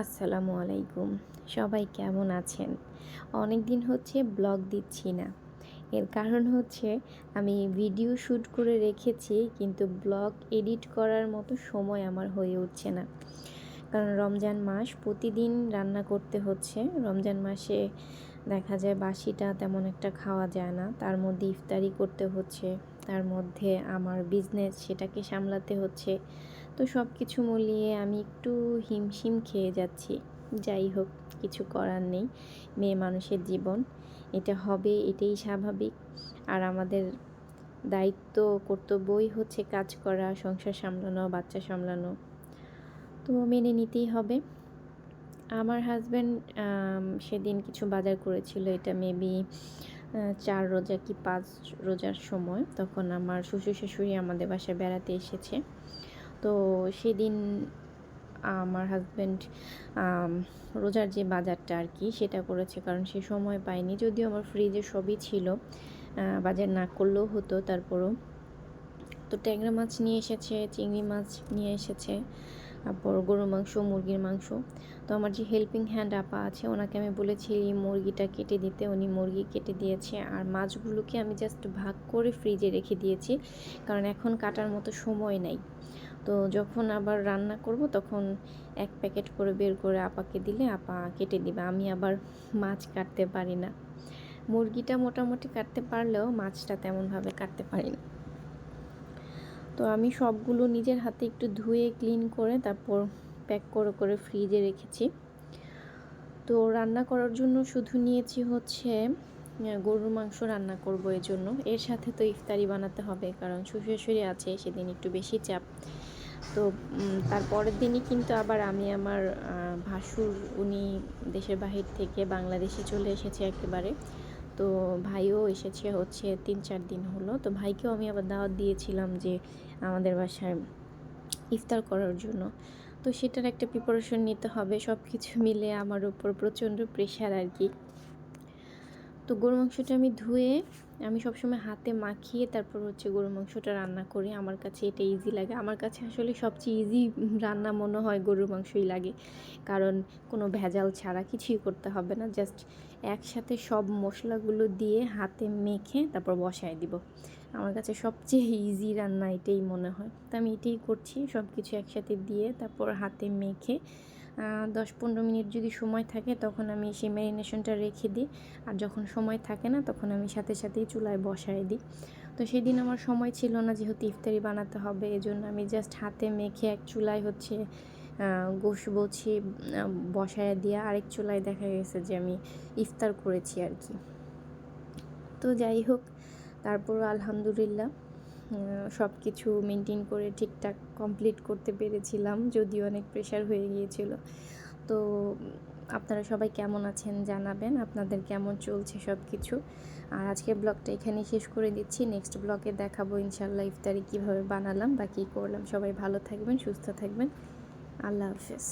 আসসালামু আলাইকুম। সবাই কেমন আছেন? অনেক দিন হচ্ছে ব্লগ দিচ্ছি না। এর কারণ হচ্ছে আমি ভিডিও শ্যুট করে রেখেছি, কিন্তু ব্লগ এডিট করার মতো সময় আমার হয়ে উঠছে না। কারণ রমজান মাস, প্রতিদিন রান্না করতে হচ্ছে। রমজান মাসে দেখা যায় বাসিটা তেমন একটা খাওয়া যায় না। তার মধ্যে ইফতারি করতে হচ্ছে, তার মধ্যে আমার বিজনেস, সেটাকে সামলাতে হচ্ছে। তো সব কিছু মিলিয়ে আমি একটু হিমশিম খেয়ে যাচ্ছি। যাই হোক, কিছু করার নেই। মেয়ে মানুষের জীবন, এটা হবে, এটাই স্বাভাবিক। আর আমাদের দায়িত্ব, কর্তব্যই হচ্ছে কাজ করা, সংসার সামলানো, বাচ্চা সামলানো। তো মেনে নিতেই হবে। আমার হাজব্যান্ড সেদিন কিছু বাজার করেছিল। এটা মেবি 4 রোজা কি 5 রোজার সময়। তখন আমার শ্বশুর শাশুড়ি আমাদের বাসায় বেড়াতে এসেছে। তো সেদিন আমার হাজব্যান্ড রোজার যে বাজারটা আর কি সেটা করেছে, কারণ সে সময় পায়নি। যদিও আমার ফ্রিজে সবই ছিল, বাজার না করলেও হতো, তারপরও। তো ট্যাংরা মাছ নিয়ে এসেছে, চিংড়ি মাছ নিয়ে এসেছে, তারপর গরুর মাংস, মুরগির মাংস। তো আমার যে হেল্পিং হ্যান্ড আপা আছে, ওনাকে আমি বলেছি মুরগিটা কেটে দিতে, উনি মুরগি কেটে দিয়েছে। আর মাছগুলোকে আমি জাস্ট ভাগ করে ফ্রিজে রেখে দিয়েছি, কারণ এখন কাটার মতো সময় নেই। তো যখন আবার রান্না করব তখন এক প্যাকেট করে বের করে আপাকে দিলে আপা কেটে দিবে। আমি আবার মাছ কাটতে পারি না। মুরগিটা মোটামুটি কাটতে পারলেও মাছটা তেমনভাবে কাটতে পারি না। তো আমি সবগুলো নিজের হাতে একটু ধুয়ে ক্লিন করে তারপর প্যাক করে করে ফ্রিজে রেখেছি। তো রান্না করার জন্য শুধু নিয়েছি হচ্ছে গরুর মাংস রান্না করব, এর জন্য। এর সাথে তো ইফতারি বানাতে হবে, কারণ শ্বশুর আছে, সেদিন একটু বেশি চাপ। তো তার পরের দিনই কিন্তু আবার আমি আমার ভাসুর, উনি দেশের বাহির থেকে বাংলাদেশে চলে এসেছে একেবারে। তো ভাইও এসেছে হচ্ছে 3-4 দিন হলো। তো ভাইকেও আমি আবার দাওয়াত দিয়েছিলাম যে আমাদের বাসায় ইফতার করার জন্য। তো সেটার একটা প্রিপারেশন নিতে হবে। সব কিছু মিলে আমার উপর প্রচণ্ড প্রেশার আর কি। তো গরুর মাংসটা আমি ধুয়ে, আমি সবসময় হাতে মাখিয়ে তারপর হচ্ছে গরুর মাংসটা রান্না করি। আমার কাছে এটা ইজি লাগে। আমার কাছে আসলে সবচেয়ে ইজি রান্না মনে হয় গরুর মাংসই লাগে, কারণ কোনো ভেজাল ছাড়া কিছুই করতে হবে না। জাস্ট একসাথে সব মশলাগুলো দিয়ে হাতে মেখে তারপর বসায় দিব। আমার কাছে সবচেয়ে ইজি রান্না এটাই মনে হয়। তো আমি এটাই করছি, সব কিছু একসাথে দিয়ে তারপর হাতে মেখে 10-15 মিনিট যদি সময় থাকে তখন আমি সেই ম্যারিনেশনটা রেখে দিই। আর যখন সময় থাকে না তখন আমি সাথে সাথেই চুলায় বসায় দিই। তো সেদিন আমার সময় ছিল না, যেহেতু ইফতারি বানাতে হবে, এজন্য আমি জাস্ট হাতে মেখে এক চুলায় হচ্ছে গোশ বলছি বসায় দিয়ে, আরেক চুলায় দেখা গেছে যে আমি ইফতার করেছি আর কি। তো যাই হোক, তারপরও আলহামদুলিল্লাহ সব কিছু মেনটেন করে ঠিকঠাক কমপ্লিট করতে পেরেছিলাম, যদিও অনেক প্রেশার হয়ে গিয়েছিল। তো আপনারা সবাই কেমন আছেন জানাবেন, আপনাদের কেমন চলছে সব কিছু। আর আজকের ব্লগটা এখানেই শেষ করে দিচ্ছি। নেক্সট ব্লগে দেখাবো ইনশাল্লাহ ইফতারি কীভাবে বানালাম বা কী করলাম। সবাই ভালো থাকবেন, সুস্থ থাকবেন। আল্লাহ হাফেজ।